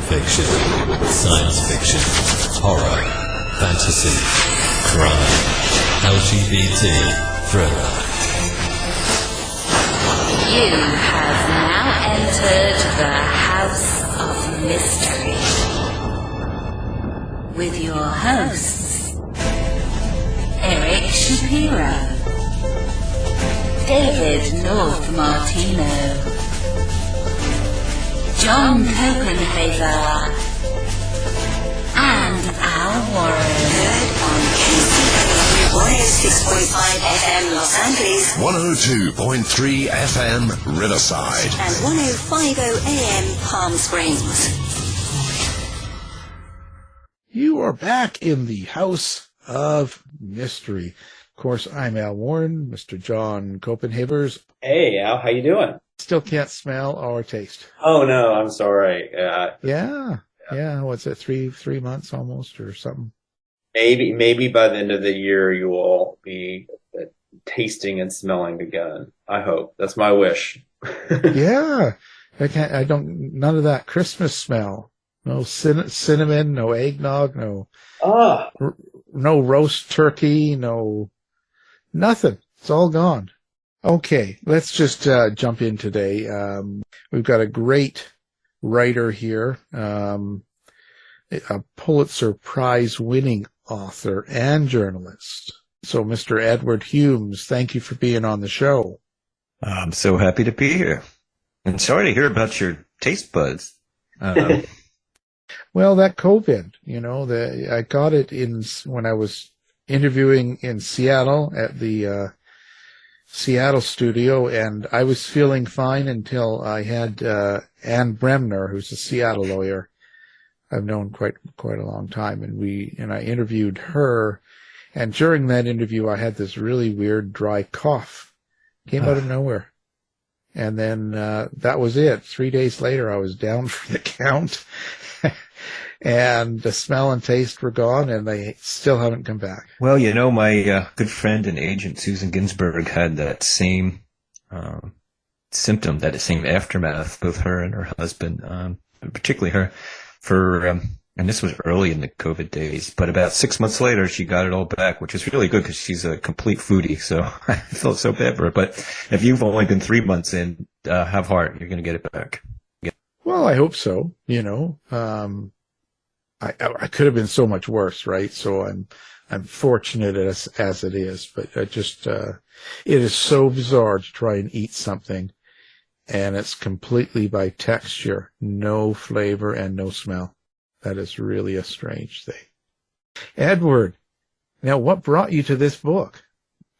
fiction, science fiction, horror, fantasy, crime, LGBT, thriller. You have now entered the House of Mystery with your hosts, Eric Shapiro, David North Martino, John Copenhaver, and Al Warren. Heard on KCOU 106.5 FM Los Angeles, 102.3 FM Riverside, and 105.0 AM Palm Springs. You are back in the House of Mystery. Of course, I'm Al Warren, Mr. John Copenhavers. Hey, Al, how you doing? Still can't smell or taste. Oh, no, I'm sorry. Yeah. What's it, three months almost or something? Maybe by the end of the year you will be tasting and smelling again. I hope. That's my wish. Yeah. None of that Christmas smell. No cinnamon, no eggnog, no roast turkey, no nothing. It's all gone. Okay, let's just jump in today. We've got a great writer here, a Pulitzer Prize winning author and journalist. So, Mr. Edward Humes, thank you for being on the show. I'm so happy to be here. And sorry to hear about your taste buds. Well, that COVID, I got it when I was interviewing in Seattle at the Seattle studio, and I was feeling fine until I had Ann Bremner, who's a Seattle lawyer I've known quite a long time, and I interviewed her, and during that interview I had this really weird dry cough. Came out of nowhere. And then that was it. 3 days later I was down for the count. And the smell and taste were gone, and they still haven't come back. Well, my good friend and agent Susan Ginsburg had that same symptom, that same aftermath, both her and her husband, particularly her, and this was early in the COVID days, but about 6 months later, she got it all back, which is really good because she's a complete foodie, so I felt so bad for her. But if you've only been 3 months in, have heart, you're going to get it back. Yeah. Well, I hope so, I could have been so much worse, right? So I'm fortunate as it is, but it is so bizarre to try and eat something and it's completely by texture, no flavor and no smell. That is really a strange thing. Edward, now what brought you to this book?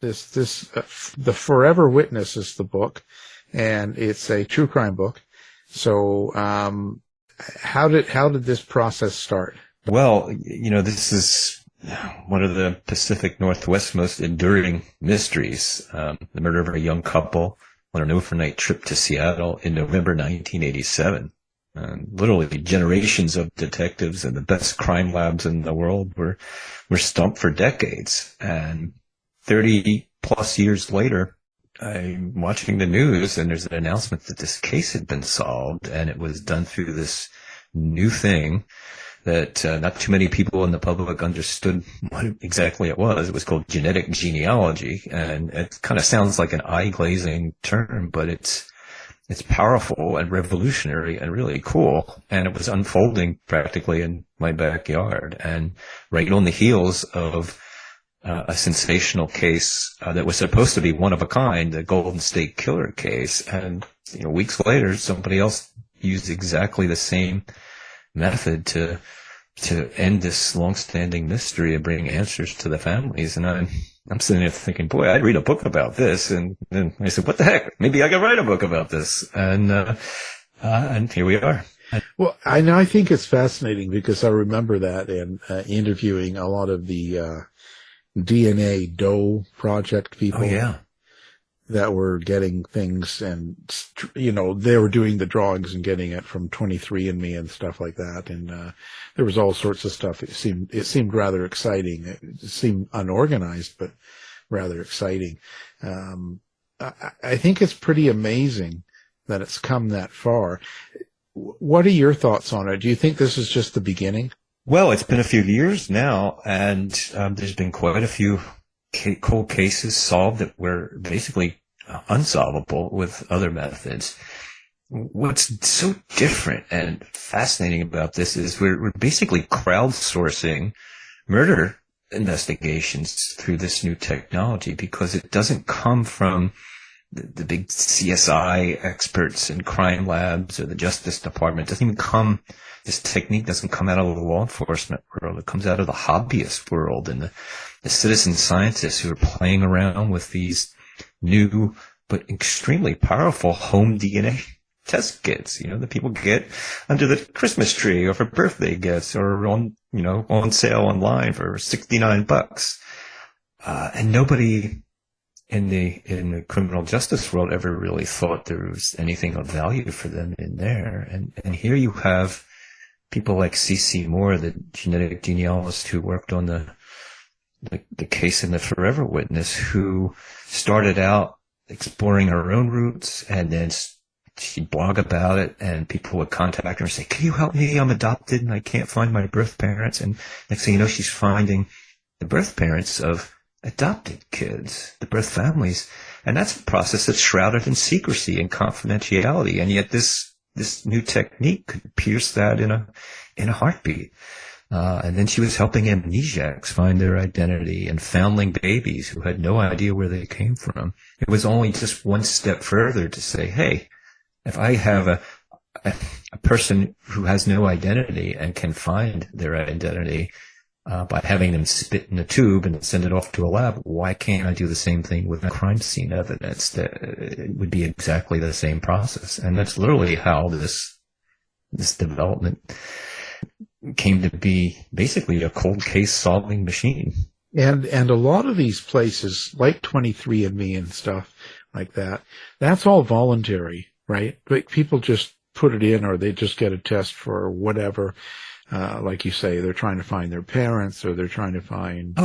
The Forever Witness is the book, and it's a true crime book. So, how did this process start? Well, this is one of the Pacific Northwest's most enduring mysteries. The murder of a young couple on an overnight trip to Seattle in November 1987. Literally generations of detectives and the best crime labs in the world were stumped for decades. And 30 plus years later, I'm watching the news and there's an announcement that this case had been solved, and it was done through this new thing that not too many people in the public understood what exactly it was. It was called genetic genealogy, and it kind of sounds like an eye-glazing term, but it's powerful and revolutionary and really cool. And it was unfolding practically in my backyard, and right on the heels of a sensational case that was supposed to be one of a kind, the Golden State Killer case. And weeks later, somebody else used exactly the same method to end this long-standing mystery and bring answers to the families. And I'm sitting there thinking, boy, I'd read a book about this. And then I said, what the heck? Maybe I could write a book about this. And here we are. Well, I think it's fascinating because I remember that in interviewing a lot of the DNA Doe project people. Oh, yeah. That were getting things, and they were doing the drawings and getting it from 23andMe and stuff like that, and there was all sorts of stuff. It seemed rather exciting. It seemed unorganized, but rather exciting. I think it's pretty amazing that it's come that far. What are your thoughts on it? Do you think this is just the beginning? Well, it's been a few years now, and there's been quite a few cold cases solved that were basically unsolvable with other methods. What's so different and fascinating about this is we're basically crowdsourcing murder investigations through this new technology, because it doesn't come from the big CSI experts in crime labs or the Justice Department. It doesn't even come, this technique doesn't come out of the law enforcement world. It comes out of the hobbyist world and the citizen scientists who are playing around with these new but extremely powerful home DNA test kits, that people get under the Christmas tree or for birthday gifts or on sale online for $69. And nobody in the criminal justice world ever really thought there was anything of value for them in there. And here you have people like CeCe Moore, the genetic genealogist who worked on the case in the Forever Witness, who started out exploring her own roots, and then she'd blog about it, and people would contact her and say, "Can you help me? I'm adopted and I can't find my birth parents." And next thing you know, she's finding the birth parents of adopted kids, the birth families. And that's a process that's shrouded in secrecy and confidentiality. And yet this new technique could pierce that in a heartbeat. And then she was helping amnesiacs find their identity and foundling babies who had no idea where they came from. It was only just one step further to say, hey, if I have a person who has no identity and can find their identity by having them spit in a tube and send it off to a lab, why can't I do the same thing with crime scene evidence? That it would be exactly the same process. And that's literally how this development came to be, basically a cold case solving machine. And a lot of these places, like 23andMe and stuff like that, that's all voluntary, right? Like people just put it in, or they just get a test for whatever. Like you say, they're trying to find their parents, or they're trying to find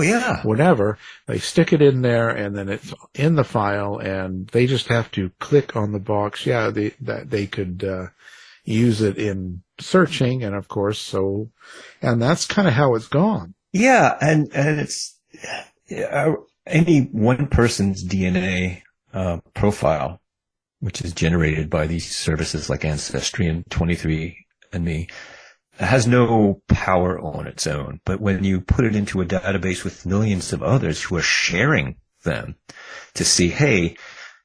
whatever. They stick it in there, and then it's in the file, and they just have to click on the box. Yeah, they could use it in searching, and of course, and that's kind of how it's gone. Yeah, and it's any one person's DNA profile, which is generated by these services like Ancestry and 23andMe, has no power on its own. But when you put it into a database with millions of others who are sharing them to see, hey,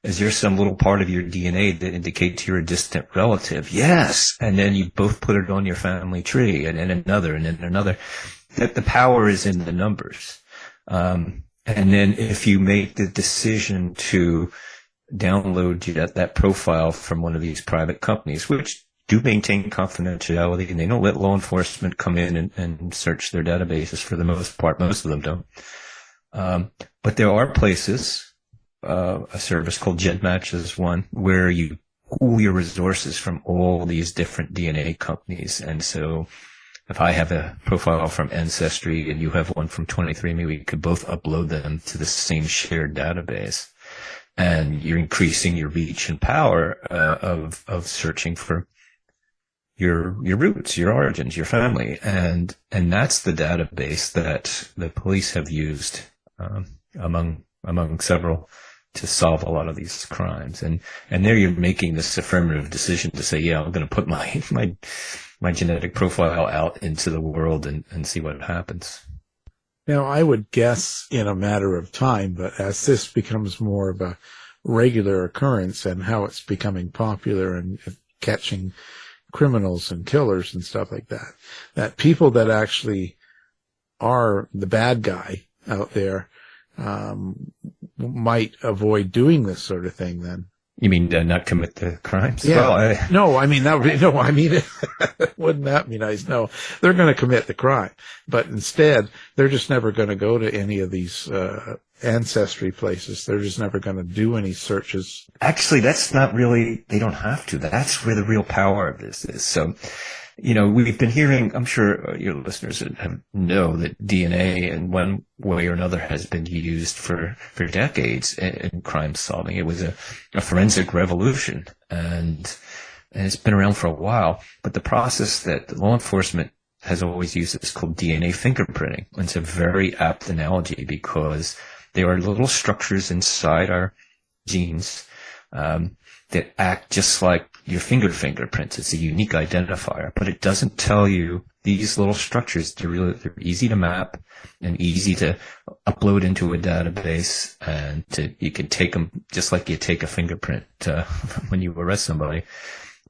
is there some little part of your DNA that indicates you're a distant relative? Yes. And then you both put it on your family tree, and then another, and then another. That the power is in the numbers. And then if you make the decision to download that profile from one of these private companies, which do maintain confidentiality, and they don't let law enforcement come in and search their databases for the most part. Most of them don't. But there are places, a service called GenMatch is one, where you pool your resources from all these different DNA companies. And so if I have a profile from Ancestry and you have one from 23andMe, we could both upload them to the same shared database. And you're increasing your reach and power of searching for your roots, your origins, your family. And that's the database that the police have used among several to solve a lot of these crimes. And there you're making this affirmative decision to say, yeah, I'm going to put my genetic profile out into the world and see what happens. Now, I would guess in a matter of time, but as this becomes more of a regular occurrence and how it's becoming popular and catching criminals and killers and stuff like that, that people that actually are the bad guy out there might avoid doing this sort of thing then. You mean not commit the crimes? Yeah. Well, Wouldn't that be nice? No, they're going to commit the crime, but instead they're just never going to go to any of these ancestry places. They're just never going to do any searches. Actually, that's not really, they don't have to. That's where the real power of this is. So, we've been hearing, I'm sure your listeners know that DNA in one way or another has been used for decades in crime solving. It was a forensic revolution. And and it's been around for a while. But the process that law enforcement has always used is called DNA fingerprinting. And it's a very apt analogy because there are little structures inside our genes that act just like your fingerprints. It's a unique identifier, but it doesn't tell you these little structures. They're easy to map and easy to upload into a database, and you can take them just like you take a fingerprint when you arrest somebody.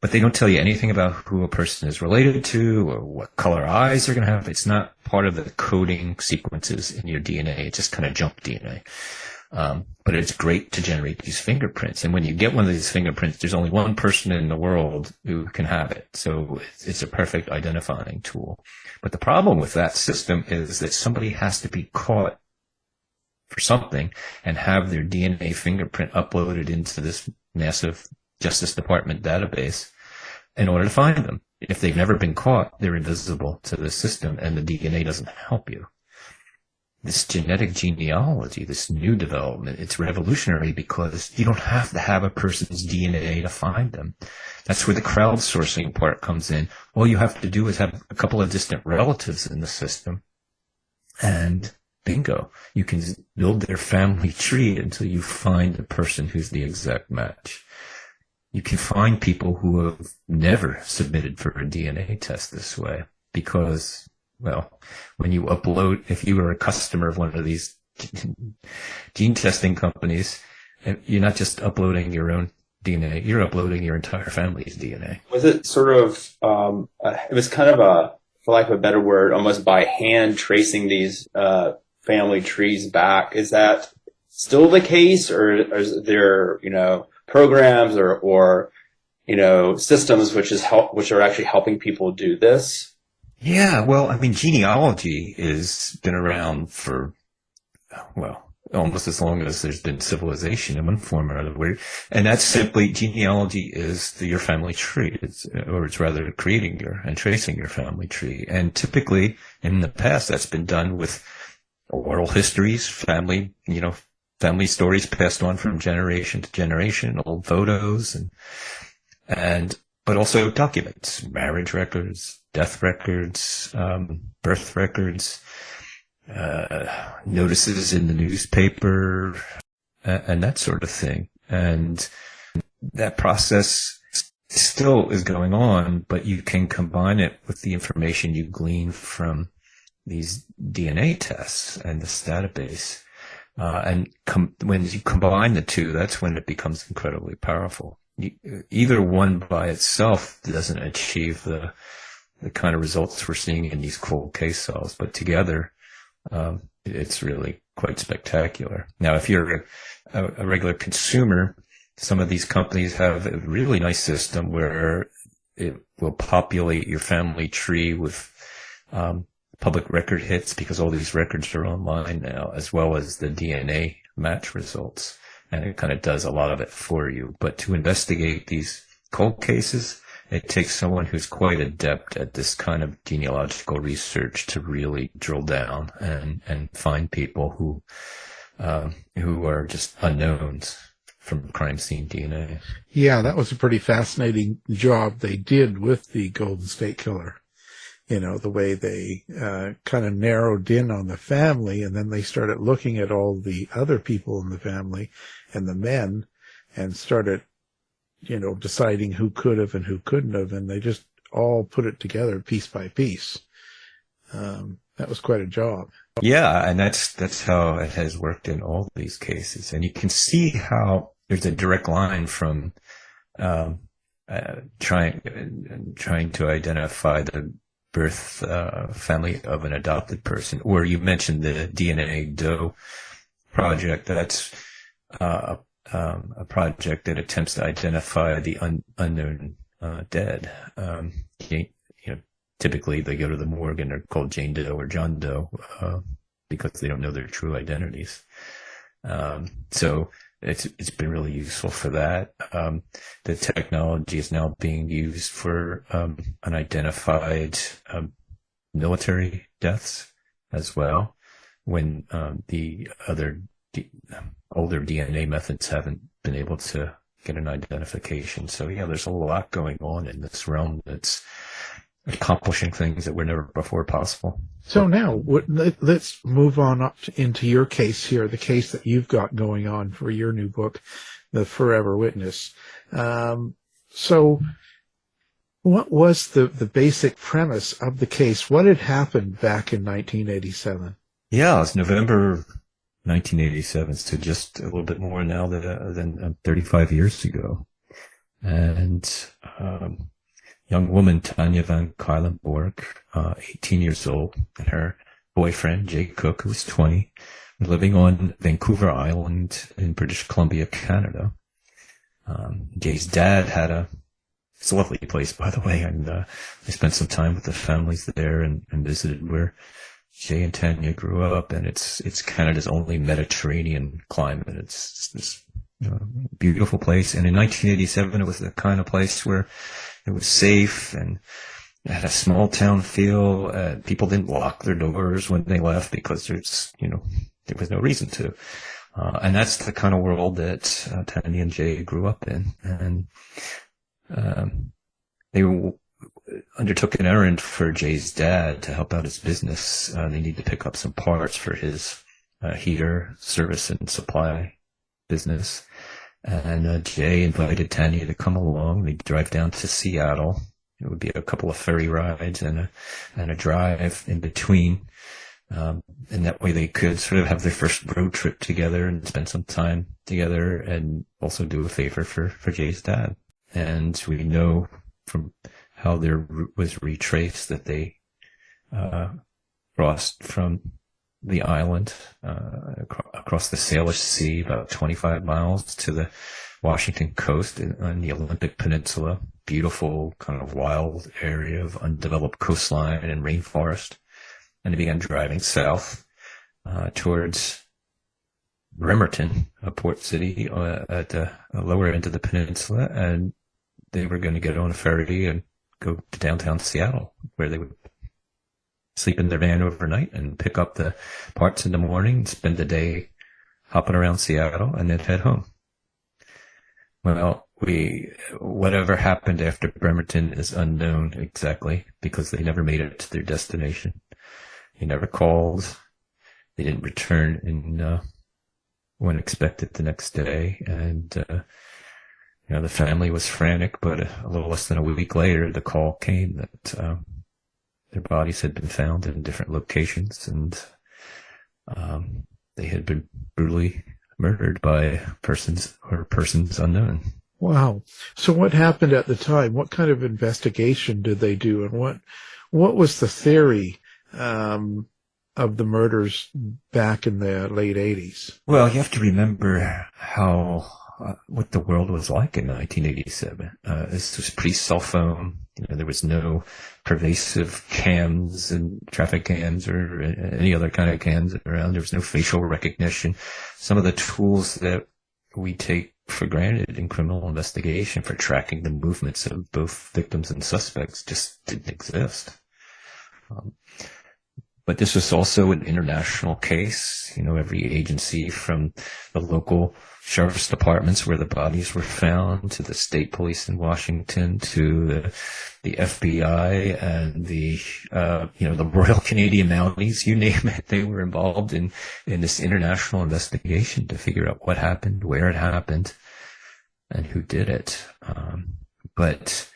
But they don't tell you anything about who a person is related to or what color eyes they're going to have. It's not part of the coding sequences in your DNA. It's just kind of junk DNA. But it's great to generate these fingerprints. And when you get one of these fingerprints, there's only one person in the world who can have it. So it's a perfect identifying tool. But the problem with that system is that somebody has to be caught for something and have their DNA fingerprint uploaded into this massive Justice Department database in order to find them. If they've never been caught, they're invisible to the system, and the DNA doesn't help you. This genetic genealogy, this new development, it's revolutionary because you don't have to have a person's DNA to find them. That's where the crowdsourcing part comes in. All you have to do is have a couple of distant relatives in the system, and bingo, you can build their family tree until you find the person who's the exact match. You can find people who have never submitted for a DNA test this way because, well, when you upload, if you are a customer of one of these gene testing companies, you're not just uploading your own DNA, you're uploading your entire family's DNA. Was it sort of, it was kind of a, for lack of a better word, almost by hand tracing these family trees back. Is that still the case, or is there, programs or systems which are actually helping people do this? Yeah, well, I mean, genealogy has been around for, almost as long as there's been civilization in one form or another. And that's simply, genealogy is your family tree. It's rather creating and tracing your family tree. And typically, in the past, that's been done with oral histories, family stories passed on from generation to generation, old photos, but also documents, marriage records, death records, birth records, notices in the newspaper, and that sort of thing. And that process still is going on, but you can combine it with the information you glean from these DNA tests and this database. When you combine the two, that's when it becomes incredibly powerful. Either one by itself doesn't achieve the kind of results we're seeing in these cold case cells, but together, it's really quite spectacular. Now, if you're a regular consumer, some of these companies have a really nice system where it will populate your family tree with public record hits, because all these records are online now, as well as the DNA match results. And it kind of does a lot of it for you. But to investigate these cold cases, it takes someone who's quite adept at this kind of genealogical research to really drill down and find people who are just unknowns from crime scene DNA. Yeah, that was a pretty fascinating job they did with the Golden State Killer. The way they kind of narrowed in on the family, and then they started looking at all the other people in the family and the men and started, deciding who could have and who couldn't have, and they just all put it together piece by piece. That was quite a job. Yeah, and that's how it has worked in all these cases. And you can see how there's a direct line from trying to identify the birth family of an adopted person. Or you mentioned the DNA Doe project. That's a project that attempts to identify the unknown dead. Typically they go to the morgue and they're called Jane Doe or John Doe because they don't know their true identities. So it's been really useful for that. The technology is now being used for unidentified military deaths as well, when the other older DNA methods haven't been able to get an identification. So yeah, there's a lot going on in this realm that's accomplishing things that were never before possible. So now, let's move on up into your case here, the case that you've got going on for your new book, The Forever Witness. So what was the basic premise of the case? What had happened back in 1987? Yeah, it's November 1987, so just a little bit more now than 35 years ago. And young woman, Tanya Van Cuylenborg, 18 years old, and her boyfriend, Jay Cook, who was 20, were living on Vancouver Island in British Columbia, Canada. Jay's dad it's a lovely place, by the way, and I spent some time with the families there and visited where Jay and Tanya grew up, and it's Canada's only Mediterranean climate. It's this beautiful place, and in 1987 it was the kind of place where it was safe and it had a small town feel. People didn't lock their doors when they left because there was no reason to. And that's the kind of world that Tanya and Jay grew up in. And they undertook an errand for Jay's dad to help out his business. They needed to pick up some parts for his heater service and supply business. And Jay invited Tanya to come along. They'd drive down to Seattle. It would be a couple of ferry rides and a drive in between. And that way they could sort of have their first road trip together and spend some time together and also do a favor for Jay's dad. And we know from how their route was retraced that they crossed from the island across the Salish Sea, about 25 miles to the Washington coast on the Olympic Peninsula. Beautiful kind of wild area of undeveloped coastline and rainforest. And they began driving south towards Bremerton, a port city at the lower end of the peninsula, and they were going to get on a ferry and go to downtown Seattle, where they would sleep in their van overnight and pick up the parts in the morning, spend the day hopping around Seattle, and then head home. Well, whatever happened after Bremerton is unknown exactly, because they never made it to their destination. He never called. They didn't return when expected the next day. And, the family was frantic, but a little less than a week later, the call came that their bodies had been found in different locations, and they had been brutally murdered by persons unknown. Wow. So what happened at the time? What kind of investigation did they do, and what was the theory of the murders back in the late 80s? Well, you have to remember what the world was like in 1987. This was pre-cell phone. There was no pervasive cams and traffic cams or any other kind of cams around. There was no facial recognition. Some of the tools that we take for granted in criminal investigation for tracking the movements of both victims and suspects just didn't exist. But this was also an international case. Every agency from the local sheriff's departments where the bodies were found to the state police in Washington to the FBI and the Royal Canadian Mounties, you name it, they were involved in this international investigation to figure out what happened, where it happened, and who did it. But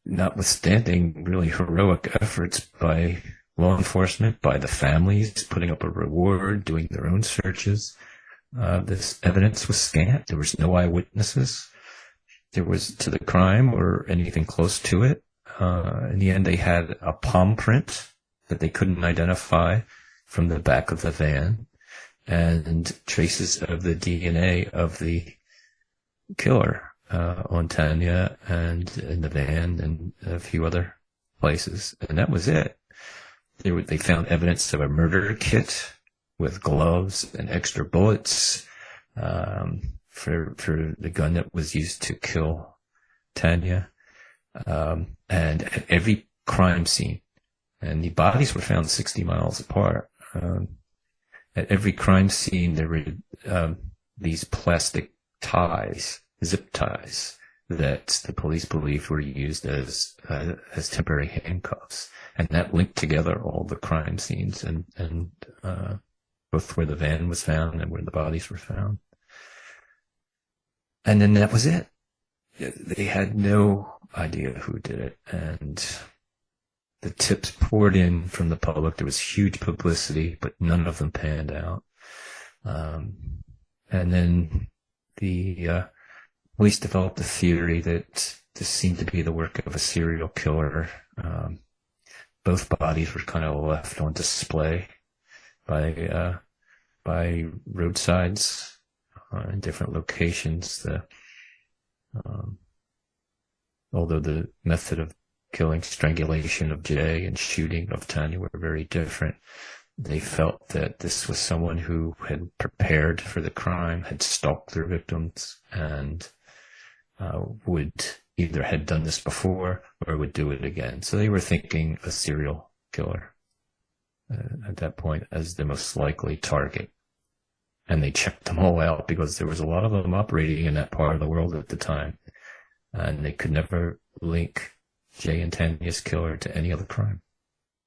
notwithstanding really heroic efforts by law enforcement, by the families, putting up a reward, doing their own searches, this evidence was scant. There was no eyewitnesses. There was to the crime or anything close to it. In the end, they had a palm print that they couldn't identify from the back of the van, and traces of the DNA of the killer on Tanya and in the van and a few other places. And that was it. They found evidence of a murder kit with gloves and extra bullets for the gun that was used to kill Tanya. And at every crime scene, and the bodies were found 60 miles apart. At every crime scene, there were these plastic ties, zip ties, that the police believed were used as temporary handcuffs, and that linked together all the crime scenes and both where the van was found and where the bodies were found. And then that was it. They had no idea who did it, and the tips poured in from the public. There was huge publicity, but none of them panned out. And then the police developed a theory that this seemed to be the work of a serial killer. Both bodies were kind of left on display by roadsides in different locations. Although the method of killing, strangulation of Jay and shooting of Tanya, were very different, they felt that this was someone who had prepared for the crime, had stalked their victims, and would either had done this before or would do it again. So they were thinking a serial killer at that point as the most likely target. And they checked them all out because there was a lot of them operating in that part of the world at the time. And they could never link Jay and Tanya's killer to any other crime.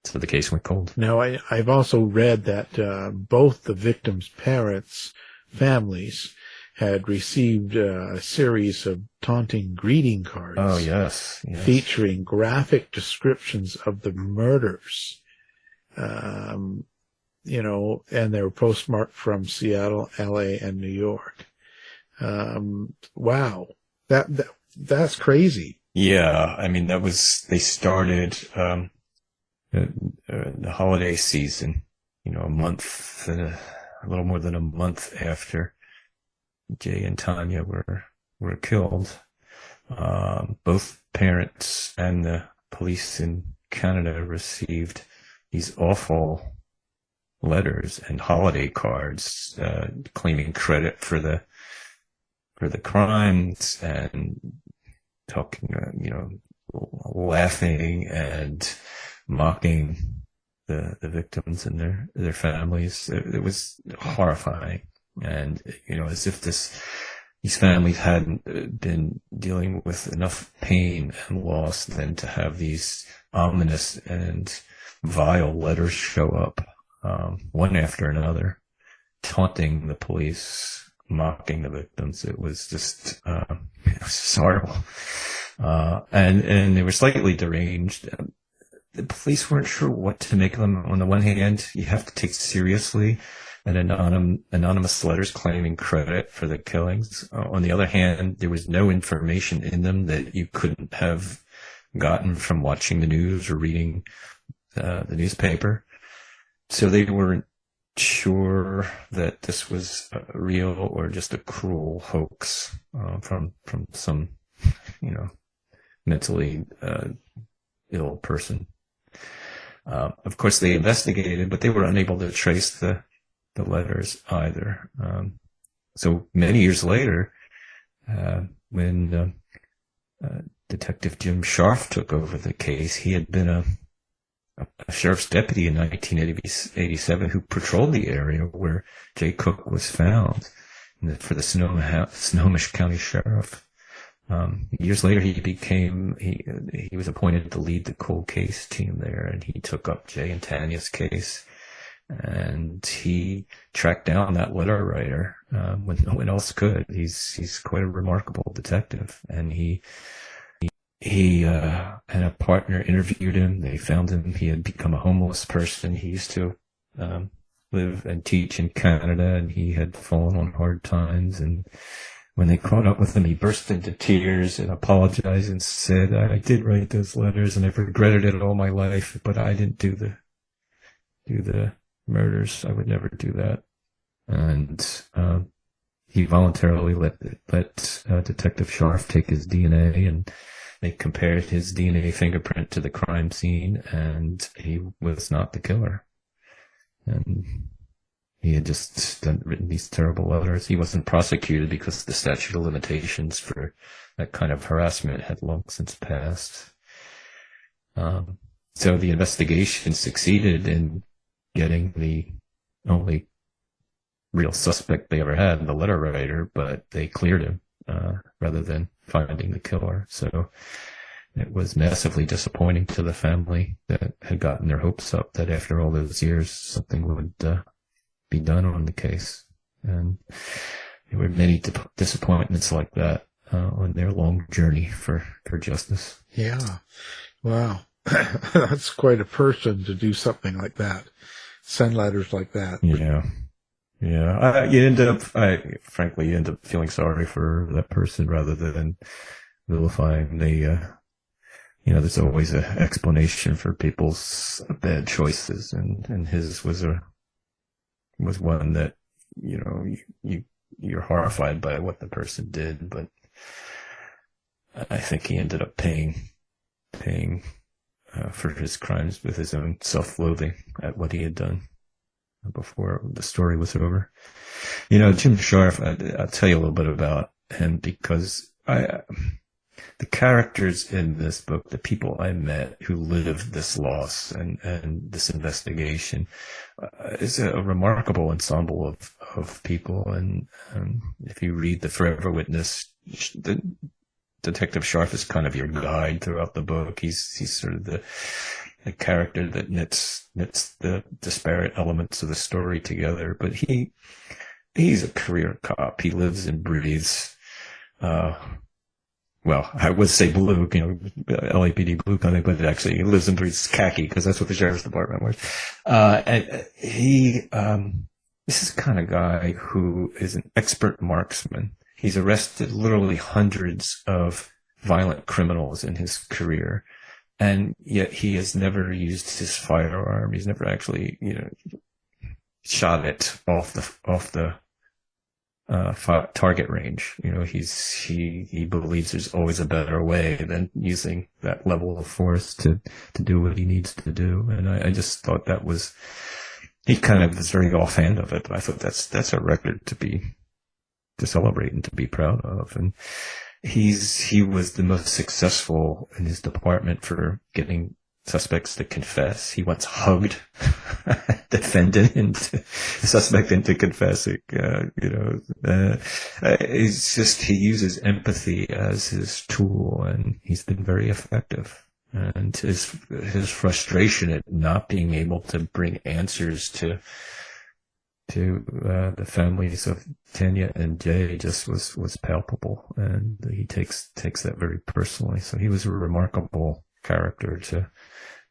So the case went cold. Now, I've also read that both the victims' parents' families had received a series of taunting greeting cards. Oh, yes. Featuring graphic descriptions of the murders. And they were postmarked from Seattle, LA, and New York. Wow. That's crazy. Yeah. I mean, they started, the holiday season, a month, a little more than a month after Jay and Tanya were killed. Both parents and the police in Canada received these awful letters and holiday cards, claiming credit for the crimes and talking, laughing and mocking the victims and their families. It was horrifying. And, as if these families hadn't been dealing with enough pain and loss than to have these ominous and vile letters show up, one after another, taunting the police, mocking the victims. It was just, it was horrible. And they were slightly deranged. The police weren't sure what to make of them. On the one hand, you have to take seriously an anonymous letters claiming credit for the killings. On the other hand, there was no information in them that you couldn't have gotten from watching the news or reading the newspaper. So they weren't sure that this was real or just a cruel hoax from some, mentally ill person. Of course, they investigated, but they were unable to trace the letters either. So many years later, when Detective Jim Scharf took over the case, he had been a sheriff's deputy in 1987 who patrolled the area where Jay Cook was found for the Snohomish County Sheriff. Years later, he was appointed to lead the cold case team there, and he took up Jay and Tanya's case. And he tracked down that letter writer when no one else could. He's quite a remarkable detective, and he and a partner interviewed him. They found him. He had become a homeless person. He used to live and teach in Canada, and he had fallen on hard times. And when they caught up with him, he burst into tears and apologized and said, "I did write those letters, and I've regretted it all my life, but I didn't do the murders. I would never do that." And he voluntarily let Detective Scharf take his DNA, and they compared his DNA fingerprint to the crime scene, and he was not the killer. And he had just written these terrible letters. He wasn't prosecuted because the statute of limitations for that kind of harassment had long since passed. So the investigation succeeded in getting the only real suspect they ever had, the letter writer, but they cleared him rather than finding the killer. So it was massively disappointing to the family that had gotten their hopes up that after all those years, something would be done on the case. And there were many disappointments like that on their long journey for justice. Yeah. Wow. That's quite a person to do something like that. Send letters like that. Yeah. Yeah. Frankly, you end up feeling sorry for that person rather than vilifying there's always an explanation for people's bad choices, and his was one that, you're horrified by what the person did, but I think he ended up paying for his crimes with his own self-loathing at what he had done before the story was over. Jim Scharf, I'll tell you a little bit about him because the characters in this book, the people I met who lived this loss and this investigation, is a remarkable ensemble of people. And if you read The Forever Witness, the Detective Scharf is kind of your guide throughout the book. He's sort of the character that knits the disparate elements of the story together. But he's a career cop. He lives and breathes, well, I would say blue, LAPD blue kind of, but actually he lives and breathes khaki because that's what the sheriff's department wears. And this is the kind of guy who is an expert marksman. He's arrested literally hundreds of violent criminals in his career, and yet he has never used his firearm. He's never actually, shot it off the target range. He believes there's always a better way than using that level of force to do what he needs to do. And I just thought he kind of was very offhand of it, but I thought that's a record to celebrate and to be proud of. And he was the most successful in his department for getting suspects to confess. He once hugged suspect into confessing. It's just he uses empathy as his tool, and he's been very effective. And his frustration at not being able to bring answers to the families of Tanya and Jay just was palpable, and he takes that very personally. So he was a remarkable character to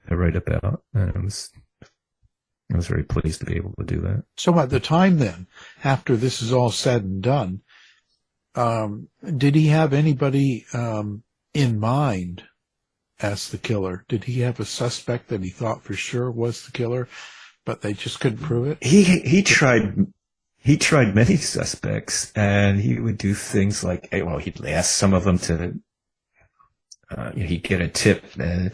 write about, and I was very pleased to be able to do that. So at the time then, after this is all said and done, did he have anybody in mind as the killer? Did he have a suspect that he thought for sure was the killer, but they just couldn't prove it? He tried many suspects, and he would do things like, he'd ask some of them to, he'd get a tip, and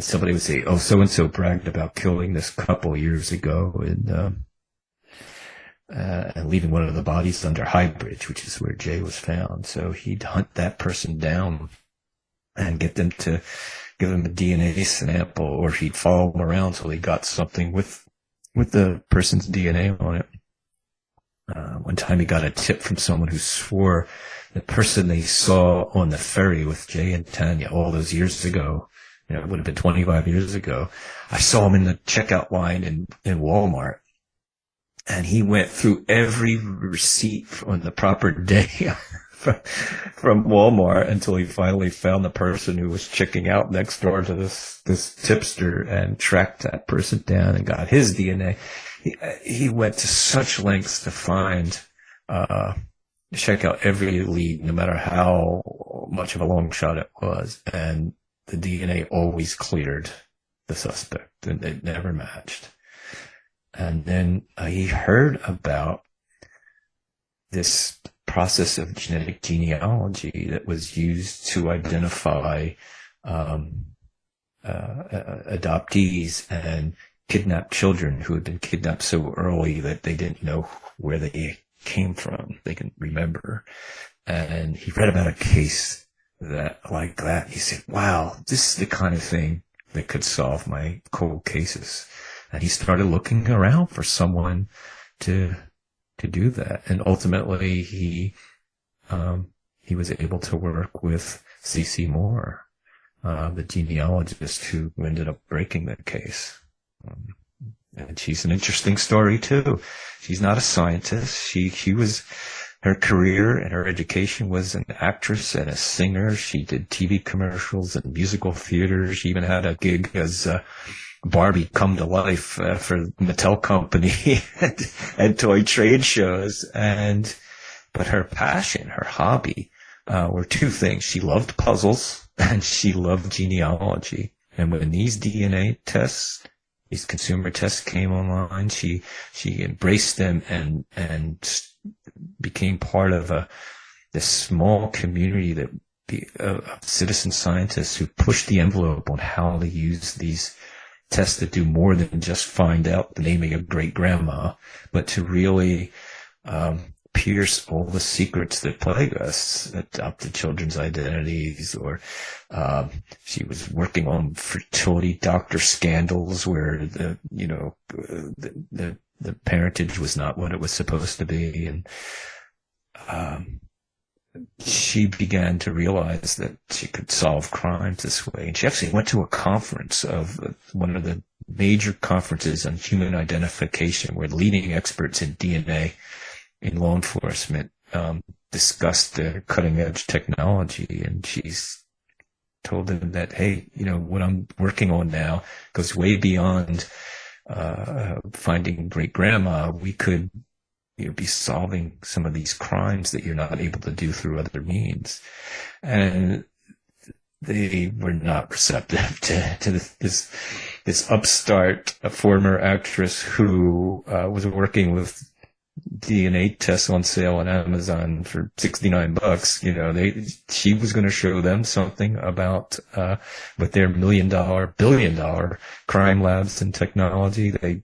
somebody would say, "Oh, so and so bragged about killing this couple years ago, and leaving one of the bodies under High Bridge, which is where Jay was found." So he'd hunt that person down and get them to give him a DNA sample, or he'd follow them around till he got something with the person's DNA on it. One time he got a tip from someone who swore the person they saw on the ferry with Jay and Tanya all those years ago, it would have been 25 years ago. I saw him in the checkout line in Walmart, and he went through every receipt on the proper day from Walmart until he finally found the person who was checking out next door to this tipster and tracked that person down and got his DNA. He went to such lengths to find, check out every lead, no matter how much of a long shot it was. And the DNA always cleared the suspect, and it never matched. And then he heard about this process of genetic genealogy that was used to identify adoptees and kidnapped children who had been kidnapped so early that they didn't know where they came from. They couldn't remember. And he read about a case like that. He said, "Wow, this is the kind of thing that could solve my cold cases." And he started looking around for someone to to do that. And ultimately he was able to work with CeCe Moore, the genealogist who ended up breaking the case. And she's an interesting story too. She's not a scientist. Her career and her education was an actress and a singer. She did TV commercials and musical theater. She even had a gig as Barbie come to life for Mattel Company at toy trade shows. But her passion, her hobby, were two things. She loved puzzles and she loved genealogy. And when these DNA tests, these consumer tests came online, she embraced them and became part of this small community of citizen scientists who pushed the envelope on how to use these tests to do more than just find out the name of your great grandma, but to really pierce all the secrets that plague us, adopted children's identities, or she was working on fertility doctor scandals where the parentage was not what it was supposed to be. And she began to realize that she could solve crimes this way. And she actually went to a conference of one of the major conferences on human identification where leading experts in DNA in law enforcement discussed their cutting edge technology. And she's told them that, hey, what I'm working on now goes way beyond finding great grandma. We could be solving some of these crimes that you're not able to do through other means. And they were not receptive to this upstart, a former actress who was working with DNA tests on sale on Amazon for $69. She was going to show them something about with their billion-dollar crime labs and technology. They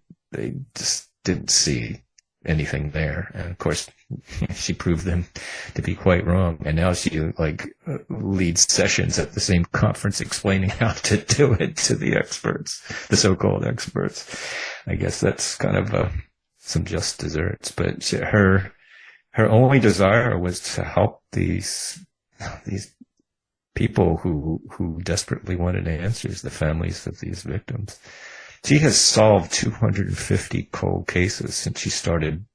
just didn't see anything there. And of course, she proved them to be quite wrong. And now she leads sessions at the same conference explaining how to do it to the experts, the so-called experts. I guess that's kind of some just desserts. But her only desire was to help these people who desperately wanted answers, the families of these victims. She has solved 250 cold cases since she started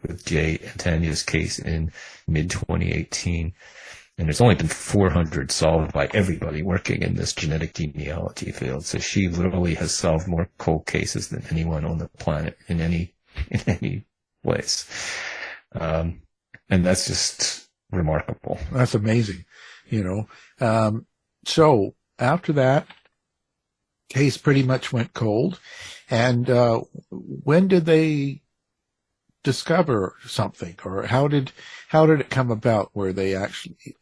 with Jay and Tanya's case in mid-2018. And there's only been 400 solved by everybody working in this genetic genealogy field. So she literally has solved more cold cases than anyone on the planet in any place. And that's just remarkable. That's amazing, So after that, case pretty much went cold. And when did they discover something, or how did it come about where they actually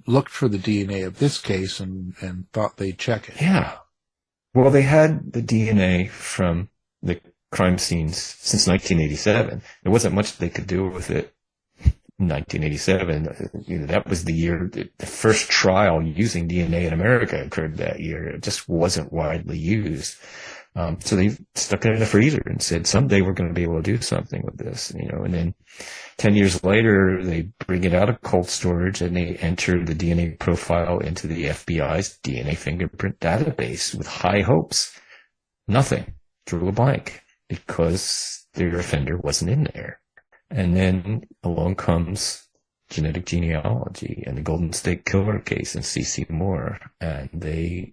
looked for the DNA of this case and thought they'd check it? Yeah. Well, they had the DNA from the crime scenes since 1987. There wasn't much they could do with it. 1987, that was the year the first trial using DNA in America occurred that year. It just wasn't widely used. So they stuck it in a freezer and said, someday we're going to be able to do something with this, and then 10 years later, they bring it out of cold storage and they enter the DNA profile into the FBI's DNA fingerprint database with high hopes. Nothing. Drew a blank because their offender wasn't in there. And then along comes genetic genealogy and the Golden State Killer case and CeCe Moore. And they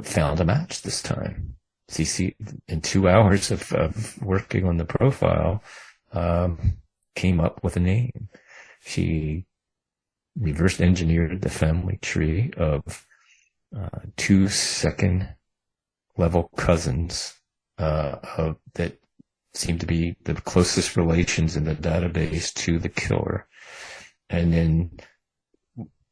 found a match this time. CeCe, in 2 hours of working on the profile, came up with a name. She reverse engineered the family tree of 2 second-level cousins that seemed to be the closest relations in the database to the killer. And then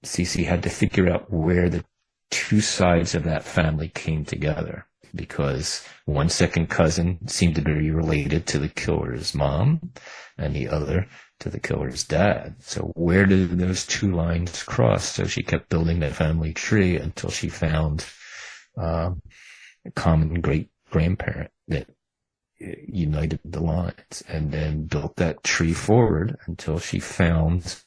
CeCe had to figure out where the 2 sides of that family came together, because one second cousin seemed to be related to the killer's mom and the other to the killer's dad. So where did those 2 lines cross? So she kept building that family tree until she found a common great grandparent that united the lines, and then built that tree forward until she found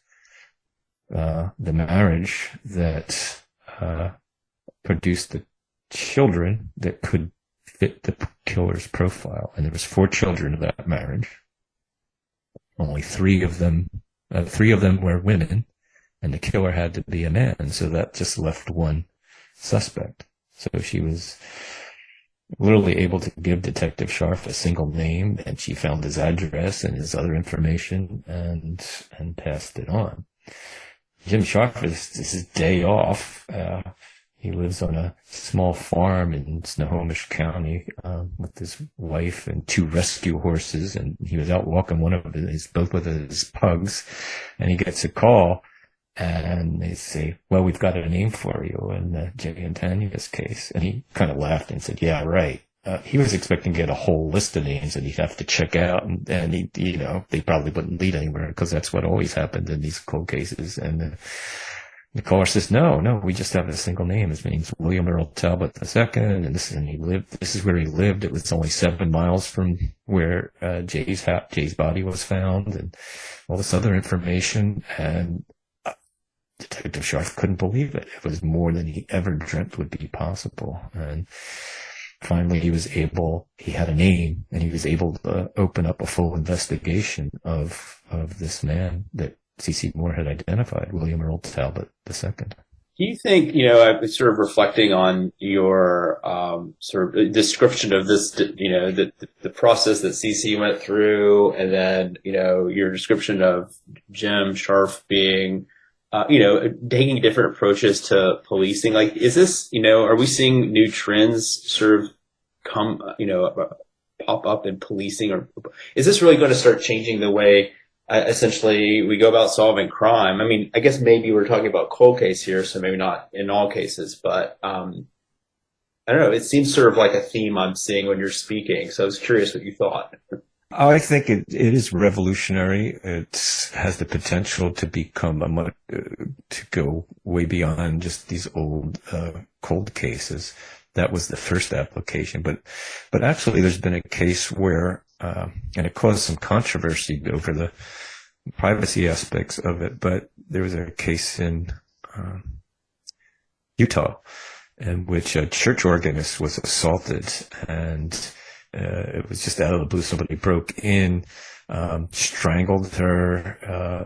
the marriage that produced the children that could fit the killer's profile. And there was 4 children of that marriage. Only 3 of them were women, and the killer had to be a man. So that just left one suspect. So she was literally able to give Detective Scharf a single name, and she found his address and his other information and passed it on. Jim Scharf this is his day off. He lives on a small farm in Snohomish County with his wife and 2 rescue horses, and he was out walking both of his pugs, and he gets a call, and they say, "Well, we've got a name for you in Jay and Tanya's case." And he kind of laughed and said, "Yeah, right." He was expecting to get a whole list of names that he'd have to check out, and he, they probably wouldn't lead anywhere, because that's what always happened in these cold cases. And the caller says, no, we just have a single name. His name's William Earl Talbot II, and this is where he lived. It was only 7 miles from where Jay's body was found, and all this other information. And Detective Scharf couldn't believe it. It was more than he ever dreamt would be possible. And finally he had a name, and he was able to open up a full investigation of this man that CeCe Moore had identified, William Earl Talbot II. Do you think, I was sort of reflecting on your sort of description of this, the process that CeCe went through, and then, your description of Jim Scharf being, taking different approaches to policing. Like, is this, are we seeing new trends sort of come, pop up in policing, or is this really going to start changing the way essentially we go about solving crime? I mean, I guess maybe we're talking about cold case here, so maybe not in all cases, but I don't know. It seems sort of like a theme I'm seeing when you're speaking. So I was curious what you thought. I think it is revolutionary. It has the potential to become to go way beyond just these old cold cases. That was the first application, but actually there's been a case where, and it caused some controversy over the privacy aspects of it, but there was a case in Utah in which a church organist was assaulted, and it was just out of the blue. Somebody broke in, strangled her.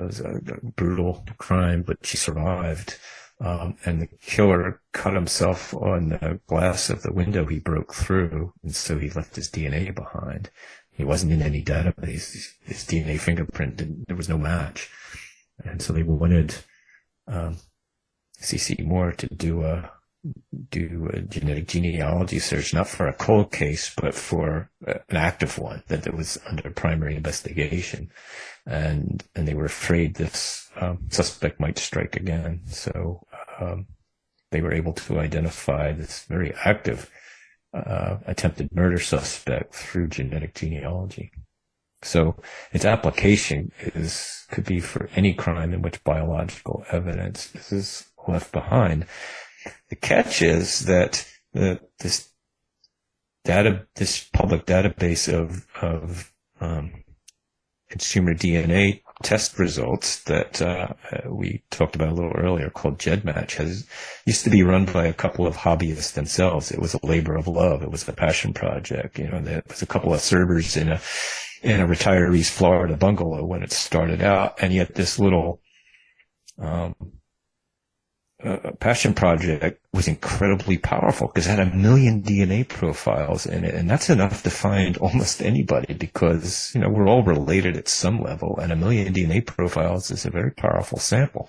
It was a brutal crime, but she survived. And the killer cut himself on the glass of the window he broke through, and so he left his DNA behind. He wasn't in any database. His DNA fingerprint, there was no match. And so they wanted CeCe Moore to do a genetic genealogy search, not for a cold case, but for an active one that was under primary investigation. And they were afraid this suspect might strike again. So they were able to identify this very active attempted murder suspect through genetic genealogy. So its application could be for any crime in which biological evidence is left behind. The catch is that this public database of consumer DNA test results that we talked about a little earlier, called GEDmatch, used to be run by a couple of hobbyists themselves. It was a labor of love. It was a passion project. There was a couple of servers in a retiree's Florida bungalow when it started out, and yet this little passion project was incredibly powerful because it had 1 million DNA profiles in it, and that's enough to find almost anybody, because we're all related at some level, and 1 million DNA profiles is a very powerful sample.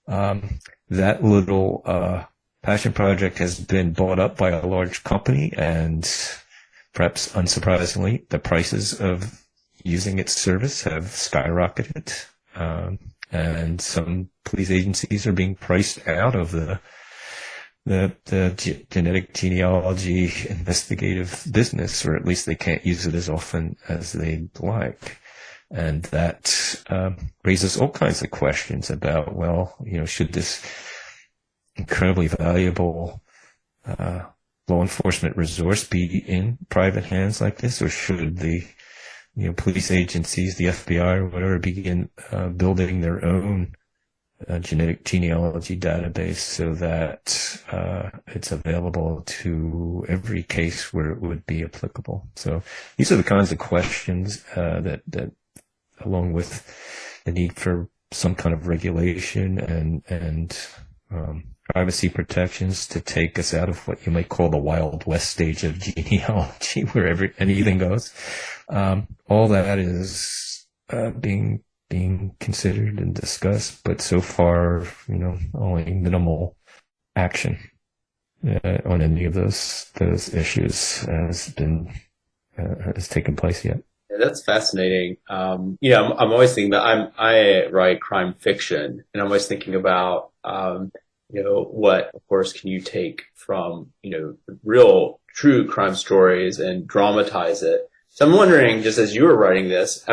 That little passion project has been bought up by a large company, and perhaps unsurprisingly, the prices of using its service have skyrocketed. And some police agencies are being priced out of the genetic genealogy investigative business, or at least they can't use it as often as they'd like. And that raises all kinds of questions about, should this incredibly valuable law enforcement resource be in private hands like this, or should the police agencies, the FBI or whatever, begin building their own genetic genealogy database so that it's available to every case where it would be applicable? So these are the kinds of questions that along with the need for some kind of regulation and privacy protections to take us out of what you might call the Wild West stage of genealogy, where anything goes. All that is being considered and discussed, but so far, only minimal action on any of those issues has taken place yet. Yeah, that's fascinating. I'm always thinking that I write crime fiction, and I'm always thinking about what, of course, can you take from, real, true crime stories and dramatize it. So I'm wondering, just as you were writing this,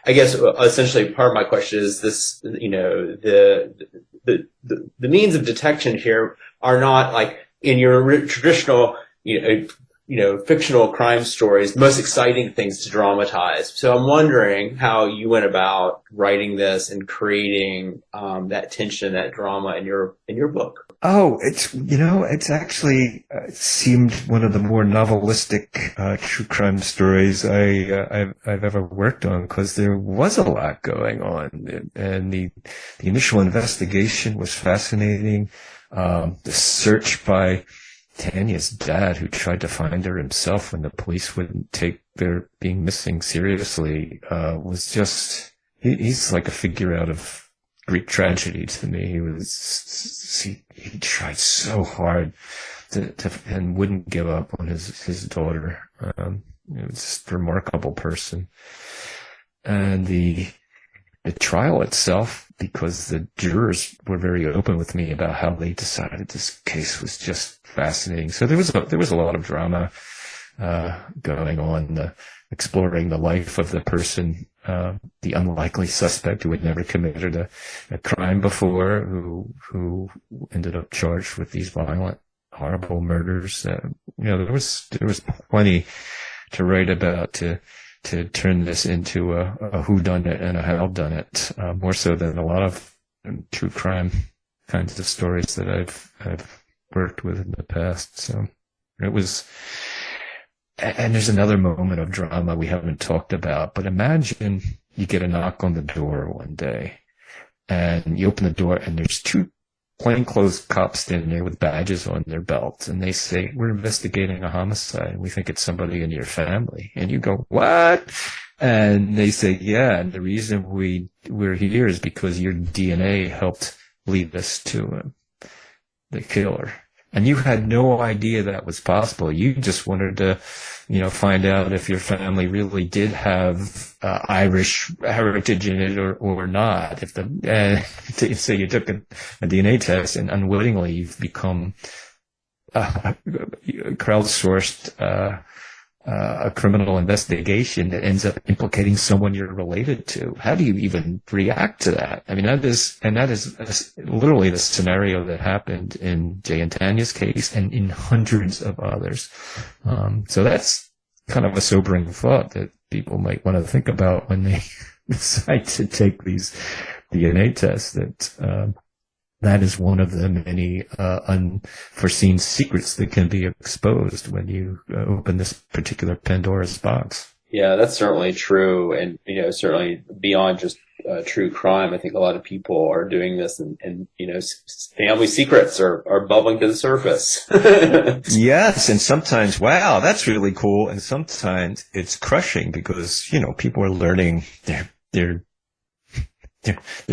I guess essentially part of my question is this, the means of detection here are not like in your traditional, fictional crime stories, the most exciting things to dramatize. So I'm wondering how you went about writing this and creating that tension, that drama in your book. Oh, it's actually seemed one of the more novelistic true crime stories I've ever worked on, because there was a lot going on, and the initial investigation was fascinating. The search by Tanya's dad, who tried to find her himself when the police wouldn't take their being missing seriously, was just, he's like a figure out of Greek tragedy to me. He tried so hard to and wouldn't give up on his daughter. It was just a remarkable person. And the trial itself, because the jurors were very open with me about how they decided this case was just fascinating. So there was a lot of drama going on, exploring the life of the person, the unlikely suspect who had never committed a crime before, who ended up charged with these violent, horrible murders. There was plenty to write about to turn this into a whodunit and a howdunit, more so than a lot of true crime kinds of stories that I've worked with in the past. So it was. And there's another moment of drama we haven't talked about, but imagine you get a knock on the door one day, and you open the door, and there's two plainclothes cops standing there with badges on their belts, and they say, "We're investigating a homicide, and we think it's somebody in your family." And you go, "What?" And they say, "Yeah, and the reason we're here is because your DNA helped lead us to the killer." And you had no idea that was possible. You just wanted to, find out if your family really did have Irish heritage in it or not. So you took a DNA test, and unwittingly you've become crowdsourced a criminal investigation that ends up implicating someone you're related to. How do you even react to that? I mean, that is literally the scenario that happened in Jay and Tanya's case and in hundreds of others. So that's kind of a sobering thought that people might want to think about when they decide to take these DNA tests, that is one of the many unforeseen secrets that can be exposed when you open this particular Pandora's box. Yeah, that's certainly true. And, certainly beyond just true crime, I think a lot of people are doing this and family secrets are bubbling to the surface. Yes. And sometimes, wow, that's really cool. And sometimes it's crushing because, people are learning their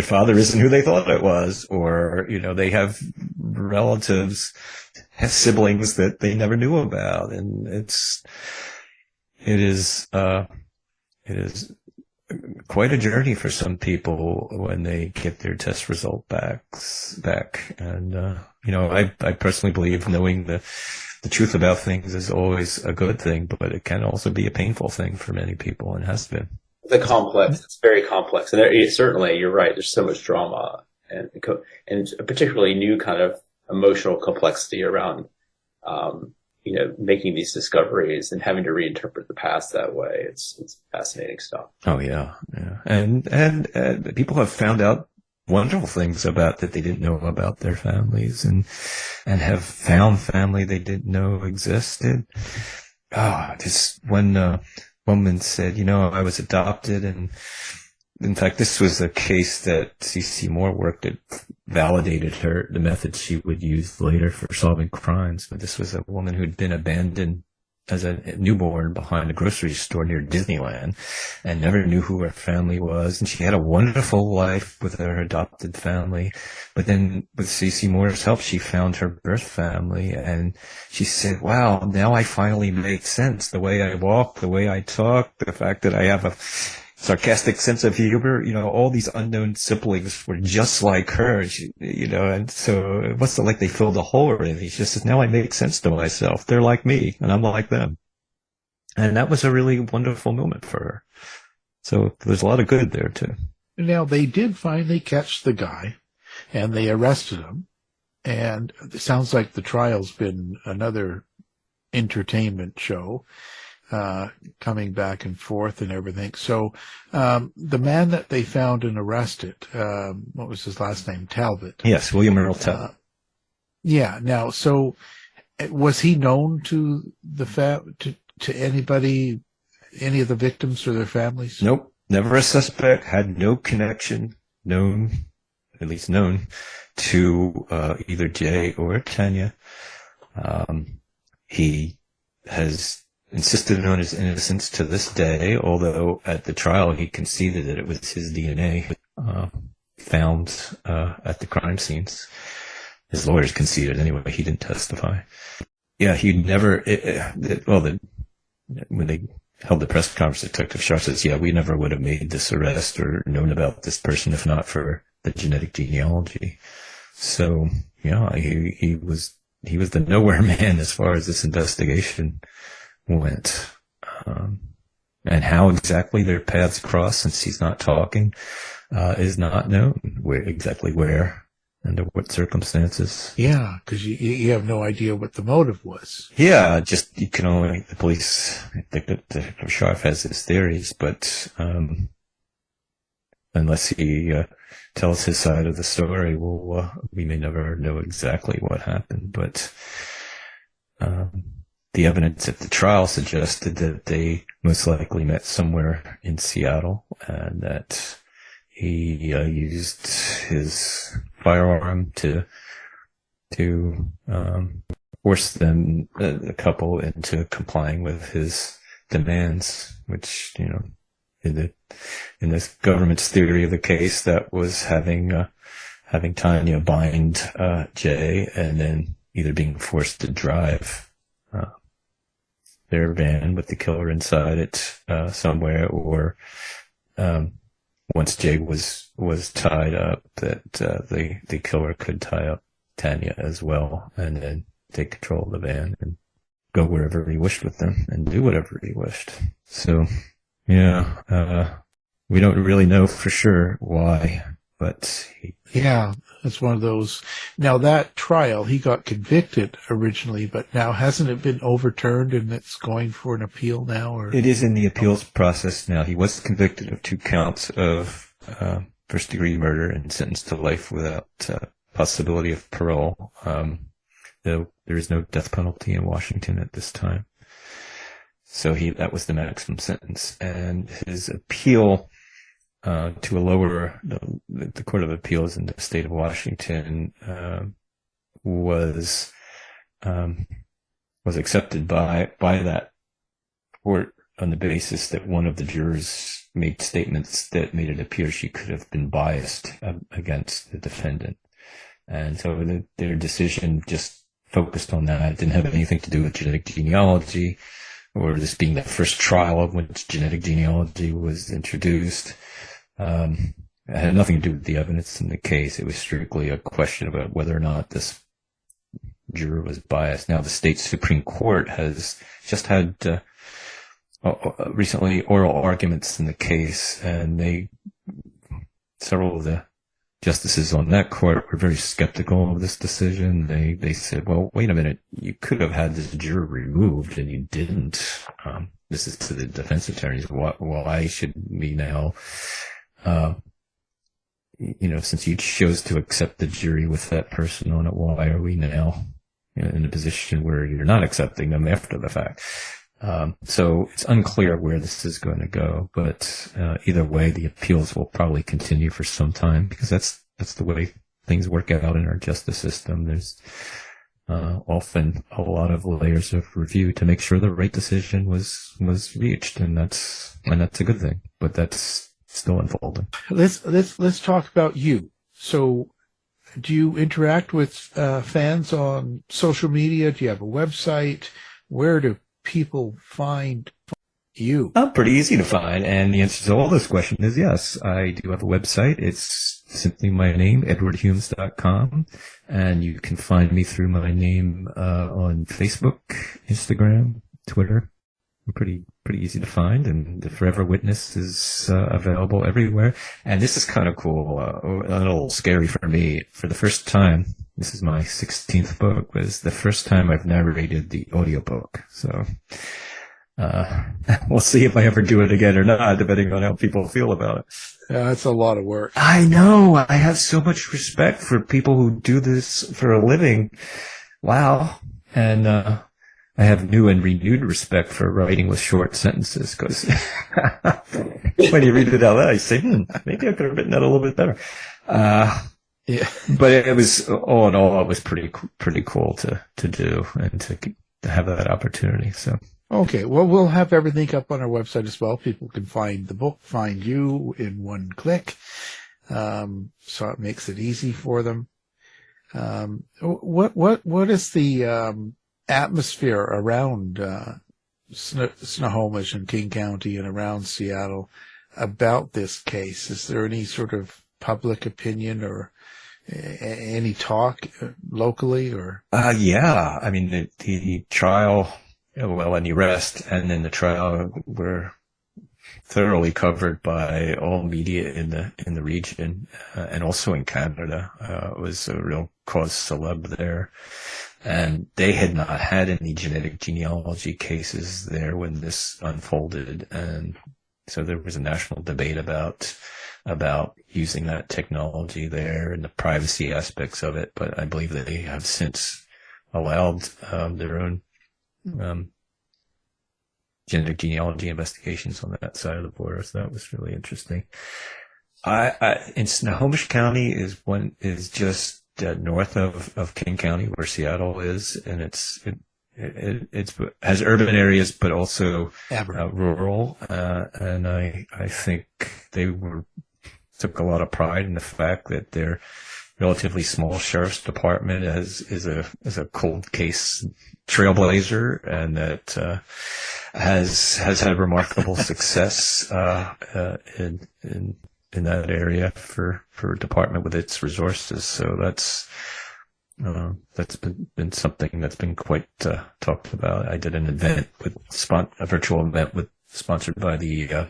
father isn't who they thought it was, or, they have relatives, have siblings that they never knew about. And it is quite a journey for some people when they get their test result back. And, I personally believe knowing the truth about things is always a good thing, but it can also be a painful thing for many people, and has been. It's very complex. And certainly, you're right. There's so much drama and a particularly new kind of emotional complexity around, making these discoveries and having to reinterpret the past that way. It's fascinating stuff. Oh yeah, yeah, and people have found out wonderful things about that they didn't know about their families, and have found family they didn't know existed. This one woman said, I was adopted, and in fact, this was a case that CeCe Moore worked at, validated the methods she would use later for solving crimes. But this was a woman who'd been abandoned as a newborn behind a grocery store near Disneyland and never knew who her family was. And she had a wonderful life with her adopted family. But then with CeCe Moore's help, she found her birth family, and she said, wow, now I finally make sense. The way I walk, the way I talk, the fact that I have a sarcastic sense of humor, all these unknown siblings were just like her, and so it wasn't like they filled a hole or anything. She just says, now I make sense to myself. They're like me, and I'm like them. And that was a really wonderful moment for her. So there's a lot of good there, too. Now, they did finally catch the guy, and they arrested him. And it sounds like the trial's been another entertainment show. Coming back and forth and everything. So, the man that they found and arrested, what was his last name? Talbot. Yes, William Earl Talbot. Yeah. Now, so was he known to to anybody, any of the victims or their families? Nope. Never a suspect, had no connection known to, either Jay or Tanya. He has insisted on his innocence to this day, although at the trial he conceded that it was his DNA found at the crime scenes. His lawyers conceded anyway. He didn't testify. Yeah, he never. When they held the press conference, Detective Scharf says, "Yeah, we never would have made this arrest or known about this person if not for the genetic genealogy." So yeah, he was the nowhere man as far as this investigation went. And how exactly their paths crossed, since he's not talking, is not known. Exactly where, under what circumstances. Yeah, because you have no idea what the motive was. Yeah, just you can only, the police, Detective Scharf has his theories, but unless he tells his side of the story, we may never know exactly what happened. But the evidence at the trial suggested that they most likely met somewhere in Seattle, and that he used his firearm to force them, the couple, into complying with his demands, which, in this government's theory of the case, that was having Tanya bind Jay, and then either being forced to drive their van with the killer inside it somewhere, or once Jay was tied up, that the killer could tie up Tanya as well, and then take control of the van and go wherever he wished with them and do whatever he wished. So, yeah, we don't really know for sure why, but yeah, it's one of those. Now, that trial, he got convicted originally, but now hasn't it been overturned and it's going for an appeal now? Or it is in the appeals process now. He was convicted of 2 counts of first-degree murder and sentenced to life without possibility of parole. Though there is no death penalty in Washington at this time. So that was the maximum sentence. And his appeal to a lower, the Court of Appeals in the state of Washington, was accepted by that court on the basis that one of the jurors made statements that made it appear she could have been biased against the defendant. And so their decision just focused on that. It didn't have anything to do with genetic genealogy, or this being the first trial of which genetic genealogy was introduced. It had nothing to do with the evidence in the case. It was strictly a question about whether or not this juror was biased. Now, the state Supreme Court has just had recently oral arguments in the case, and several of the justices on that court were very skeptical of this decision. They said, well, wait a minute, you could have had this juror removed and you didn't. This is to the defense attorneys. Why should we now, since you chose to accept the jury with that person on it, why are we now in a position where you're not accepting them after the fact? So it's unclear where this is going to go, but either way, the appeals will probably continue for some time because that's the way things work out in our justice system. There's often a lot of layers of review to make sure the right decision was reached, and that's a good thing. But that's still unfolding. Let's talk about you. So, do you interact with fans on social media? Do you have a website? Where do people find you? Pretty easy to find, and the answer to all this question is yes. I do have a website. It's simply my name, edwardhumes.com, and you can find me through my name on Facebook, Instagram, Twitter. I'm pretty easy to find, and the Forever Witness is available everywhere. And this is kind of cool, a little scary for me. For the first time, this is my 16th book, was the first time I've narrated the audiobook. So we'll see if I ever do it again or not, depending on how people feel about it. Yeah, that's a lot of work. I know. I have so much respect for people who do this for a living. Wow. And I have new and renewed respect for writing with short sentences, because when you read it out loud, you say, maybe I could have written that a little bit better. Yeah. But it was, all in all, it was pretty cool to do and to have that opportunity. So. Okay. Well, we'll have everything up on our website as well. People can find the book, find you in one click. So it makes it easy for them. What is the atmosphere around Snohomish and King County and around Seattle about this case? Is there any sort of public opinion or any talk locally? Or yeah, I mean the trial, and the arrest, and then the trial were thoroughly covered by all media in the region, and also in Canada. It was a real cause celeb there. And they had not had any genetic genealogy cases there when this unfolded. And so there was a national debate about using that technology there and the privacy aspects of it. But I believe that they have since allowed their own genetic genealogy investigations on that side of the border. So that was really interesting. In Snohomish County is just north of King County, where Seattle is, and it has urban areas, but also rural. And I think they took a lot of pride in the fact that their relatively small sheriff's department is a cold case trailblazer, and that has had remarkable success in that area for a department with its resources. So that's been something that's been quite talked about. I did an event a virtual event sponsored by the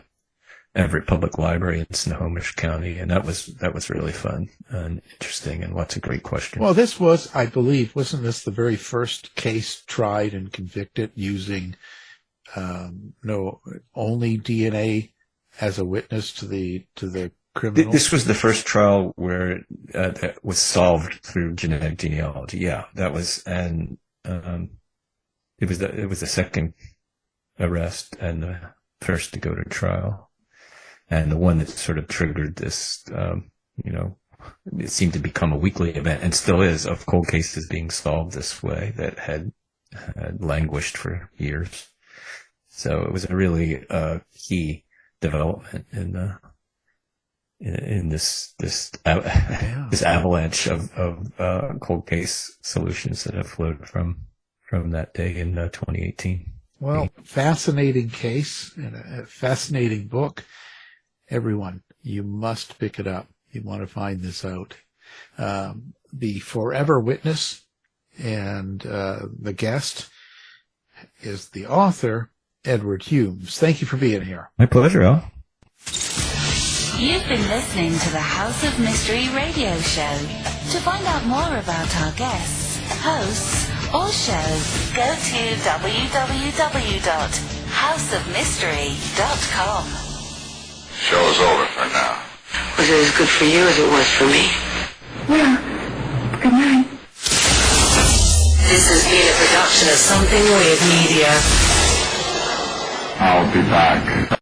Everett Public Library in Snohomish County, and that was really fun and interesting, and lots of great questions. Well, this was, I believe, wasn't this the very first case tried and convicted using only DNA as a witness to the criminal? This was the first trial where that was solved through genetic genealogy. Yeah, that was, and it was the second arrest and the first to go to trial, and the one that sort of triggered this. It seemed to become a weekly event, and still is, of cold cases being solved this way that had languished for years. So it was a really key development in this avalanche of cold case solutions that have flowed from that day in 2018. Well, fascinating case and a fascinating book. Everyone, you must pick it up. You want to find this out. The Forever Witness, and the guest is the author, Edward Humes. Thank you for being here. My pleasure, Al. You've been listening to the House of Mystery radio show. To find out more about our guests, hosts, or shows, go to www.houseofmystery.com. Show's over for now. Was it as good for you as it was for me? Well, good night. This has been a production of Something Weird Media. I'll be back.